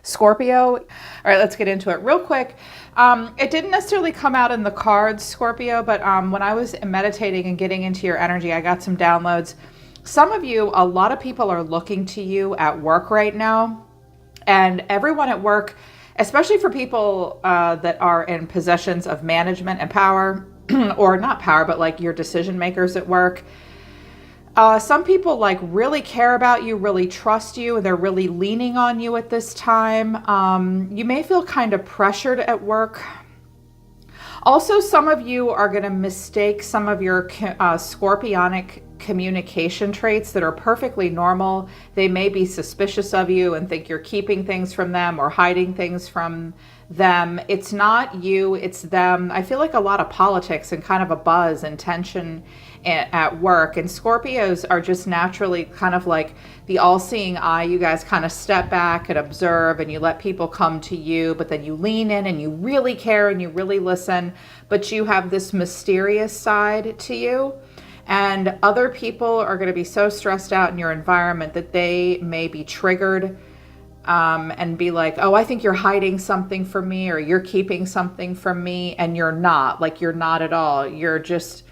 Scorpio. All right, let's get into it real quick. It didn't necessarily come out in the cards, Scorpio, but when I was meditating and getting into your energy, I got some downloads. Some of you, a lot of people are looking to you at work right now, and everyone at work, especially for people that are in positions of management and power, or not power, but like your decision makers at work. Some people like really care about you, really trust you, and they're really leaning on you at this time. You may feel kind of pressured at work. Also, some of you are going to mistake some of your scorpionic communication traits that are perfectly normal. They may be suspicious of you and think you're keeping things from them or hiding things from them. It's not you, it's them. I feel like a lot of politics and kind of a buzz and tension at work, and Scorpios are just naturally kind of like the all-seeing eye. You guys kind of step back and observe, and you let people come to you, but then you lean in and you really care and you really listen, but you have this mysterious side to you. And other people are going to be so stressed out in your environment that they may be triggered and be like, oh, I think you're hiding something from me, or you're keeping something from me, and you're not. Like, you're not at all. You're just...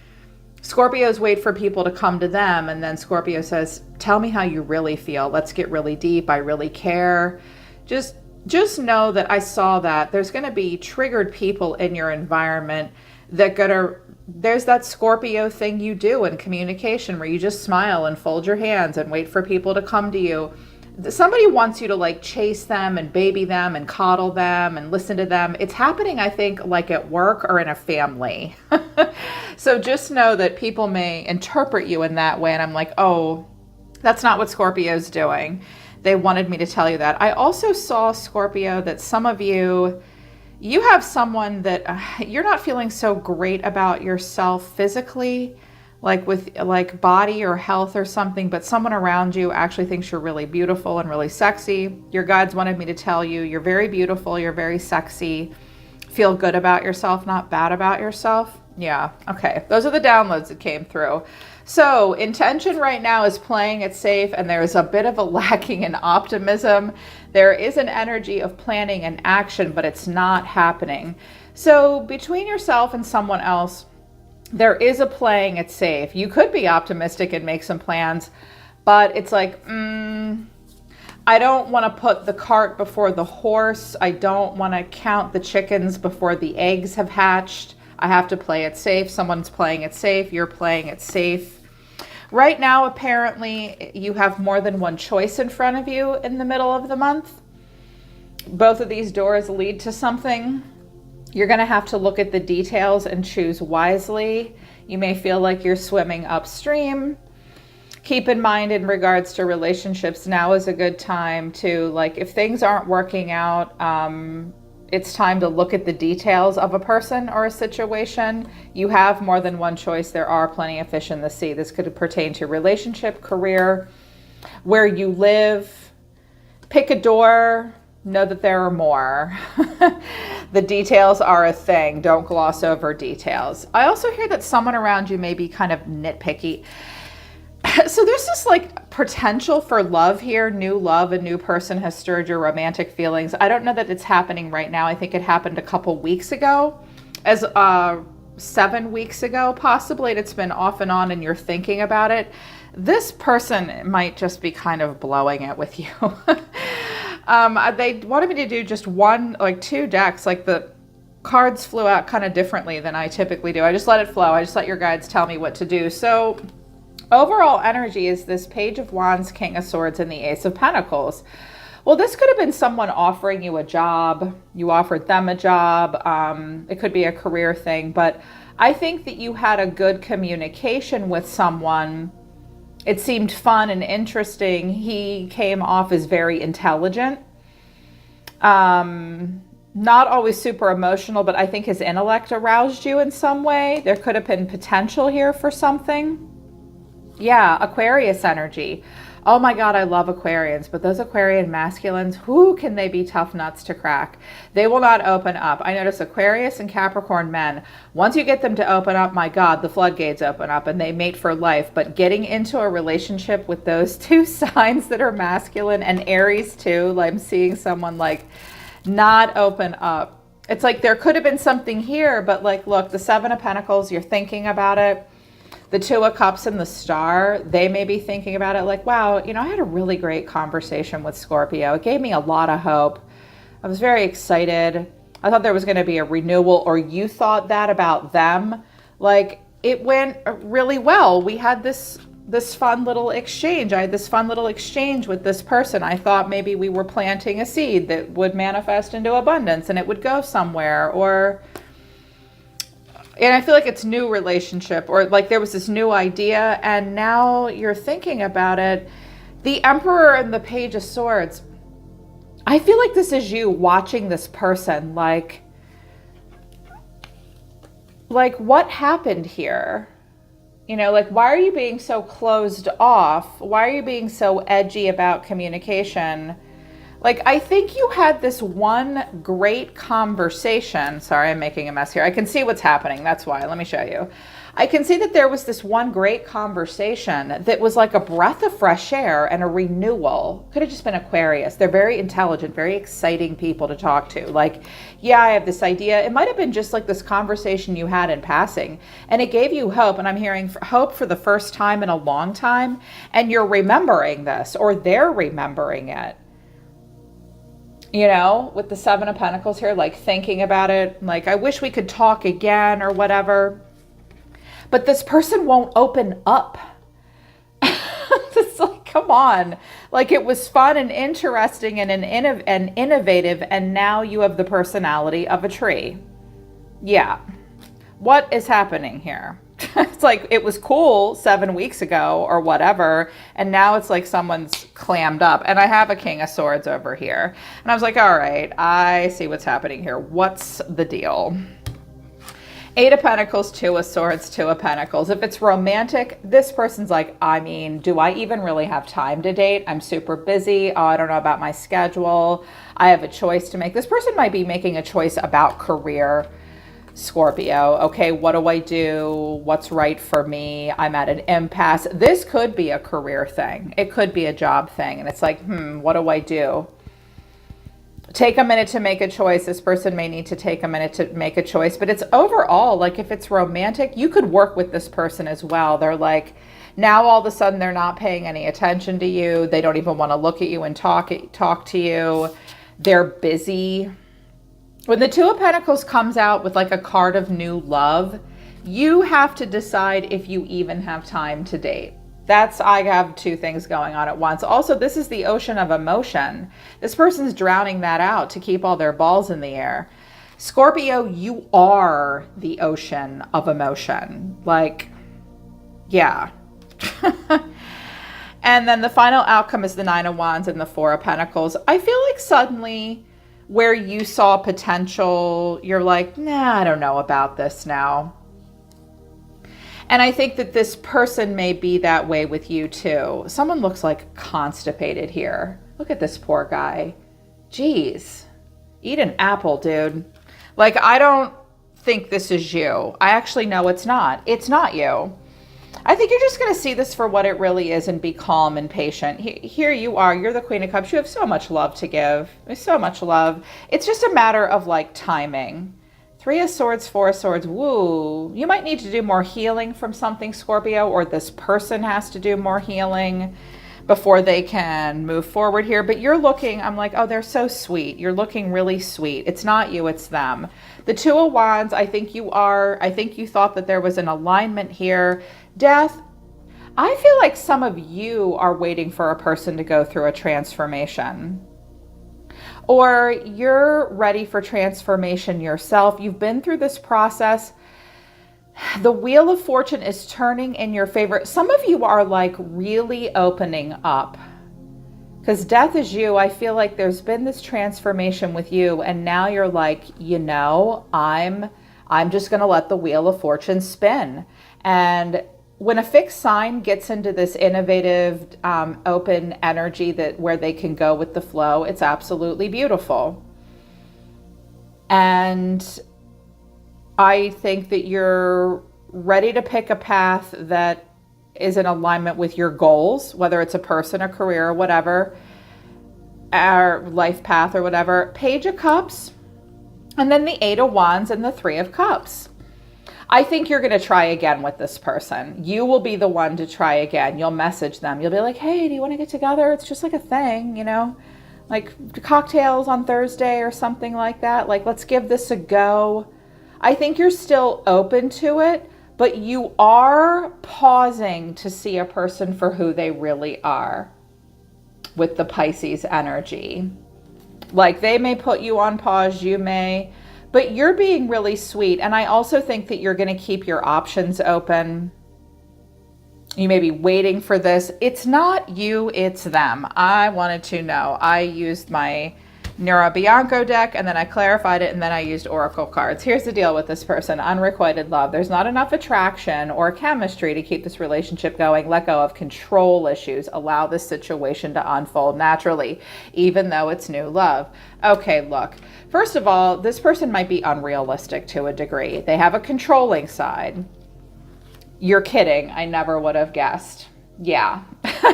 Scorpios wait for people to come to them, and then Scorpio says, tell me how you really feel. Let's get really deep. I really care. Just know that I saw that. There's going to be triggered people in your environment that there's that Scorpio thing you do in communication where you just smile and fold your hands and wait for people to come to you. Somebody wants you to like chase them and baby them and coddle them and listen to them. It's happening, I think, like at work or in a family. So just know that people may interpret you in that way. And I'm like, oh, that's not what Scorpio's doing. They wanted me to tell you that. I also saw, Scorpio, that some of you have someone that you're not feeling so great about yourself physically, like with like body or health or something, but someone around you actually thinks you're really beautiful and really sexy. Your guides wanted me to tell you, you're very beautiful, you're very sexy. Feel good about yourself, not bad about yourself. Yeah, okay. Those are the downloads that came through. So intention right now is playing it safe, and there's a bit of a lacking in optimism. There is an energy of planning and action, but it's not happening. So between yourself and someone else, there is a playing it safe. You could be optimistic and make some plans, but it's like, I don't want to put the cart before the horse. I don't want to count the chickens before the eggs have hatched. I have to play it safe. Someone's playing it safe. You're playing it safe. Right now, apparently, you have more than one choice in front of you in the middle of the month. Both of these doors lead to something. You're going to have to look at the details and choose wisely. You may feel like you're swimming upstream. Keep in mind, in regards to relationships, now is a good time to, like, if things aren't working out, it's time to look at the details of a person or a situation. You have more than one choice. There are plenty of fish in the sea. This could pertain to relationship, career, where you live. Pick a door. Know that there are more. The details are a thing. Don't gloss over details. I also hear that someone around you may be kind of nitpicky. So there's this like potential for love here, new love. A new person has stirred your romantic feelings. I don't know that it's happening right now. I think it happened a couple weeks ago, 7 weeks ago, possibly. And it's been off and on and you're thinking about it. This person might just be kind of blowing it with you. They wanted me to do just two decks. Like the cards flew out kind of differently than I typically do. I just let it flow. I just let your guides tell me what to do. So overall energy is this Page of Wands, King of Swords, and the Ace of Pentacles. Well, this could have been someone offering you a job. You offered them a job. It could be a career thing, but I think that you had a good communication with someone. It seemed fun and interesting. He came off as very intelligent. Not always super emotional, but I think his intellect aroused you in some way. There could have been potential here for something. Yeah, Aquarius energy. Oh my God, I love Aquarians, but those Aquarian masculines, who can they be tough nuts to crack? They will not open up. I notice Aquarius and Capricorn men, once you get them to open up, my God, the floodgates open up and they mate for life. But getting into a relationship with those two signs that are masculine, and Aries too, like I'm seeing someone like not open up. It's like there could have been something here, but like, look, the Seven of Pentacles, you're thinking about it. The Two of Cups and the Star, they may be thinking about it like, wow, you know, I had a really great conversation with Scorpio. It gave me a lot of hope. I was very excited. I thought there was going to be a renewal, or you thought that about them. Like, it went really well. We had this fun little exchange. I had this fun little exchange with this person. I thought maybe we were planting a seed that would manifest into abundance and it would go somewhere, and I feel like it's new relationship, or like there was this new idea and now you're thinking about it. The Emperor and the Page of Swords. I feel like this is you watching this person like what happened here? You know, like, why are you being so closed off? Why are you being so edgy about communication? Like, I think you had this one great conversation. Sorry, I'm making a mess here. I can see what's happening. That's why. Let me show you. I can see that there was this one great conversation that was like a breath of fresh air and a renewal. Could have just been Aquarius. They're very intelligent, very exciting people to talk to. Like, yeah, I have this idea. It might have been just like this conversation you had in passing, and it gave you hope. And I'm hearing hope for the first time in a long time. And you're remembering this, or they're remembering it. You know, with the Seven of Pentacles here, like thinking about it, like, I wish we could talk again or whatever. But this person won't open up. It's like, come on. Like, it was fun and interesting and innovative, and now you have the personality of a tree. Yeah. What is happening here? It's like, it was cool 7 weeks ago or whatever, and now it's like someone's clammed up. And I have a King of Swords over here. And I was like, all right, I see what's happening here. What's the deal? Eight of Pentacles, Two of Swords, Two of Pentacles. If it's romantic, this person's like, I mean, do I even really have time to date? I'm super busy. Oh, I don't know about my schedule. I have a choice to make. This person might be making a choice about career. Scorpio, okay, what do I do? What's right for me? I'm at an impasse. This could be a career thing. It could be a job thing. And it's like, what do I do? Take a minute to make a choice. This person may need to take a minute to make a choice, but it's overall, like, if it's romantic, you could work with this person as well. They're like, now all of a sudden they're not paying any attention to you. They don't even want to look at you and talk to you. They're busy. When the Two of Pentacles comes out with like a card of new love, you have to decide if you even have time to date. I have two things going on at once. Also, this is the ocean of emotion. This person's drowning that out to keep all their balls in the air. Scorpio, you are the ocean of emotion. Like, yeah. And then the final outcome is the Nine of Wands and the Four of Pentacles. I feel like suddenly, where you saw potential, you're like, nah, I don't know about this now. And I think that this person may be that way with you too. Someone looks like constipated here. Look at this poor guy. Jeez. Eat an apple, dude. Like, I don't think this is you. I actually know it's not. It's not you. I think you're just going to see this for what it really is and be calm and patient. Here you are. You're the Queen of Cups. You have so much love to give. There's so much love. It's just a matter of like timing. Three of Swords, Four of Swords. Woo. You might need to do more healing from something, Scorpio, or this person has to do more healing before they can move forward here. But you're looking, I'm like, oh, they're so sweet. You're looking really sweet. It's not you, it's them. The Two of Wands, I think you thought that there was an alignment here. Death, I feel like some of you are waiting for a person to go through a transformation. Or you're ready for transformation yourself. You've been through this process. The Wheel of Fortune is turning in your favor. Some of you are like really opening up. Because death is you. I feel like there's been this transformation with you. And now you're like, you know, I'm just going to let the Wheel of Fortune spin. And when a fixed sign gets into this innovative, open energy where they can go with the flow, it's absolutely beautiful. And I think that you're ready to pick a path that is in alignment with your goals, whether it's a person, a career, or whatever, or life path or whatever. Page of Cups, and then the 8 of Wands and the 3 of Cups. I think you're going to try again with this person. You will be the one to try again. You'll message them. You'll be like, hey, do you want to get together? It's just like a thing, you know, like cocktails on Thursday or something like that. Like, let's give this a go. I think you're still open to it, but you are pausing to see a person for who they really are with the Pisces energy. Like, they may put you on pause, you may, but you're being really sweet. And I also think that you're going to keep your options open. You may be waiting for this. It's not you, it's them. I wanted to know. I used my Nero Bianco deck, and then I clarified it, and then I used oracle cards. Here's the deal with this person. Unrequited love. There's not enough attraction or chemistry to keep this relationship going. Let go of control issues. Allow this situation to unfold naturally, even though it's new love. Okay, look. First of all, this person might be unrealistic to a degree. They have a controlling side. You're kidding. I never would have guessed. Yeah,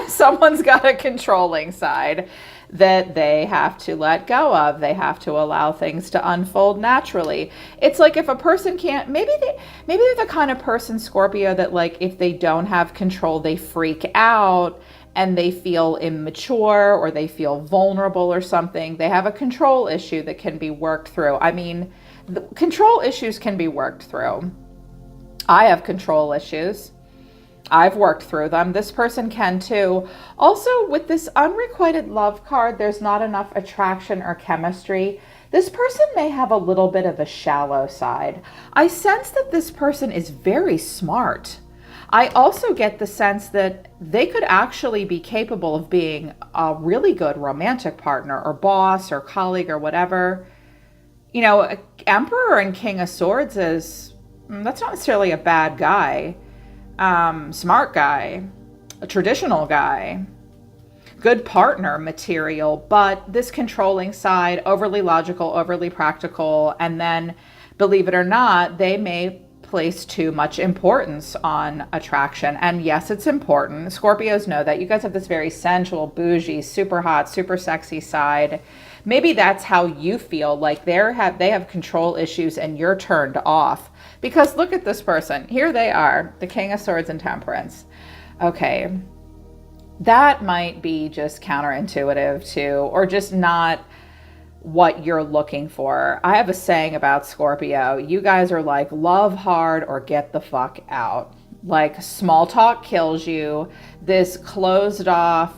someone's got a controlling side that they have to let go of. They have to allow things to unfold naturally. It's like if a person can't, maybe they're the kind of person, Scorpio, that like if they don't have control, they freak out and they feel immature or they feel vulnerable or something. They have a control issue that can be worked through. I mean, the control issues can be worked through. I have control issues. I've worked through them. This person can too. Also, with this unrequited love card, there's not enough attraction or chemistry. This person may have a little bit of a shallow side. I sense that this person is very smart. I also get the sense that they could actually be capable of being a really good romantic partner or boss or colleague or whatever. You know, Emperor and King of Swords that's not necessarily a bad guy. Smart guy, a traditional guy, good partner material, but this controlling side, overly logical, overly practical, and then, believe it or not, they may place too much importance on attraction. And yes, it's important. Scorpios know that. You guys have this very sensual, bougie, super hot, super sexy side. Maybe that's how you feel, like they have control issues and you're turned off. Because look at this person. Here they are, the King of Swords and Temperance. Okay, that might be just counterintuitive too, or just not what you're looking for. I have a saying about Scorpio. You guys are like, love hard or get the fuck out. Like, small talk kills you. This closed off,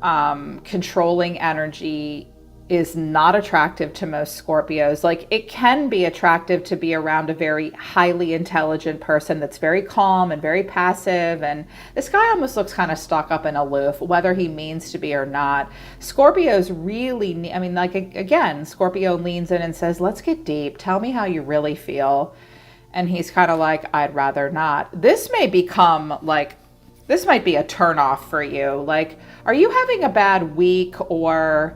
controlling energy is not attractive to most Scorpios. Like, it can be attractive to be around a very highly intelligent person that's very calm and very passive. And this guy almost looks kind of stuck up and aloof, whether he means to be or not. Scorpios really, I mean, like, again, Scorpio leans in and says, let's get deep. Tell me how you really feel. And he's kind of like, I'd rather not. This may become like, this might be a turnoff for you. Like, are you having a bad week, or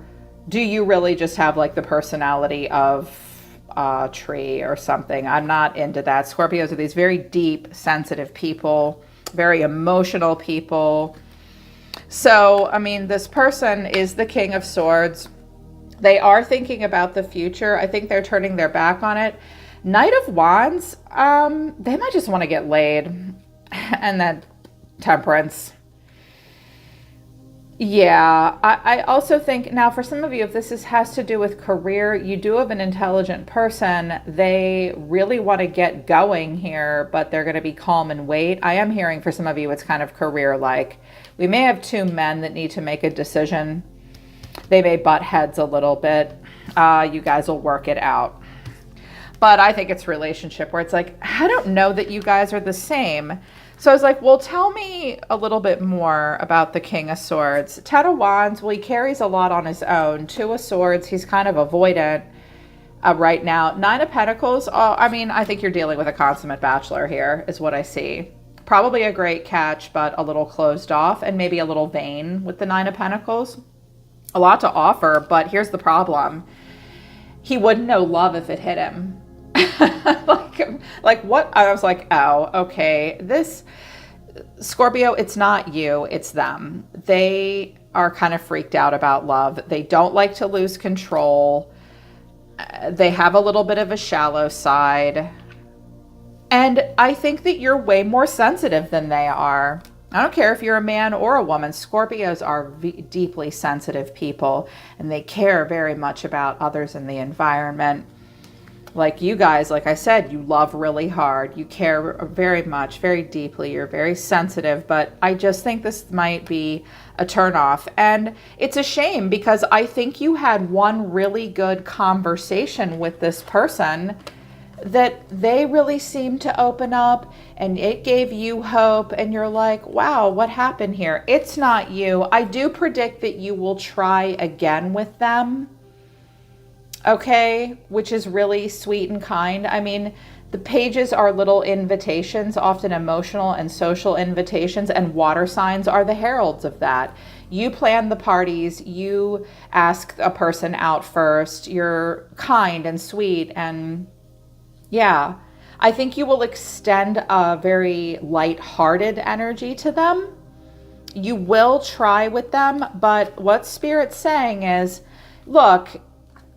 do you really just have like the personality of a tree or something? I'm not into that. Scorpios are these very deep, sensitive people, very emotional people. So, I mean, this person is the King of Swords. They are thinking about the future. I think they're turning their back on it. Knight of Wands, they might just want to get laid. And then Temperance. Yeah, I also think, now for some of you, if this has to do with career, you do have an intelligent person. They really want to get going here, but they're going to be calm and wait. I am hearing for some of you, it's kind of career-like. We may have two men that need to make a decision. They may butt heads a little bit. You guys will work it out. But I think it's relationship where it's like, I don't know that you guys are the same. So I was like, well, tell me a little bit more about the King of Swords. 10 of Wands, well, he carries a lot on his own. 2 of Swords, he's kind of avoidant right now. 9 of Pentacles, I mean, I think you're dealing with a consummate bachelor here, is what I see. Probably a great catch, but a little closed off and maybe a little vain with the Nine of Pentacles. A lot to offer, but here's the problem. He wouldn't know love if it hit him. like what? I was like, oh, okay. This Scorpio, it's not you, it's them. They are kind of freaked out about love. They don't like to lose control. They have a little bit of a shallow side. And I think that you're way more sensitive than they are. I don't care if you're a man or a woman. Scorpios are deeply sensitive people, and they care very much about others in the environment. Like you guys, like I said, you love really hard. You care very much, very deeply. You're very sensitive, but I just think this might be a turnoff. And it's a shame because I think you had one really good conversation with this person that they really seemed to open up and it gave you hope. And you're like, wow, what happened here? It's not you. I do predict that you will try again with them. Okay, which is really sweet and kind. I mean, the pages are little invitations, often emotional and social invitations, and water signs are the heralds of that. You plan the parties, you ask a person out first, you're kind and sweet, and yeah, I think you will extend a very light-hearted energy to them. You will try with them, but what Spirit's saying is, look,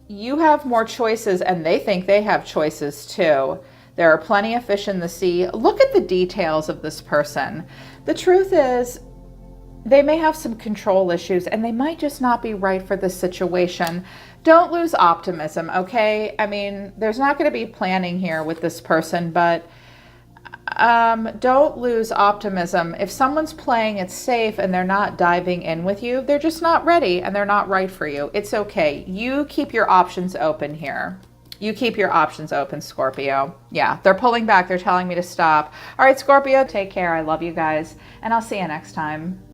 you have more choices and they think they have choices too. There are plenty of fish in the sea. Look at the details of this person. The truth is they may have some control issues and they might just not be right for this situation. Don't lose optimism, okay? I mean, there's not going to be planning here with this person, but don't lose optimism. If someone's playing it safe and they're not diving in with you, they're just not ready and they're not right for you. It's okay. You keep your options open here. You keep your options open, Scorpio. Yeah, they're pulling back. They're telling me to stop. All right, Scorpio, take care. I love you guys, and I'll see you next time.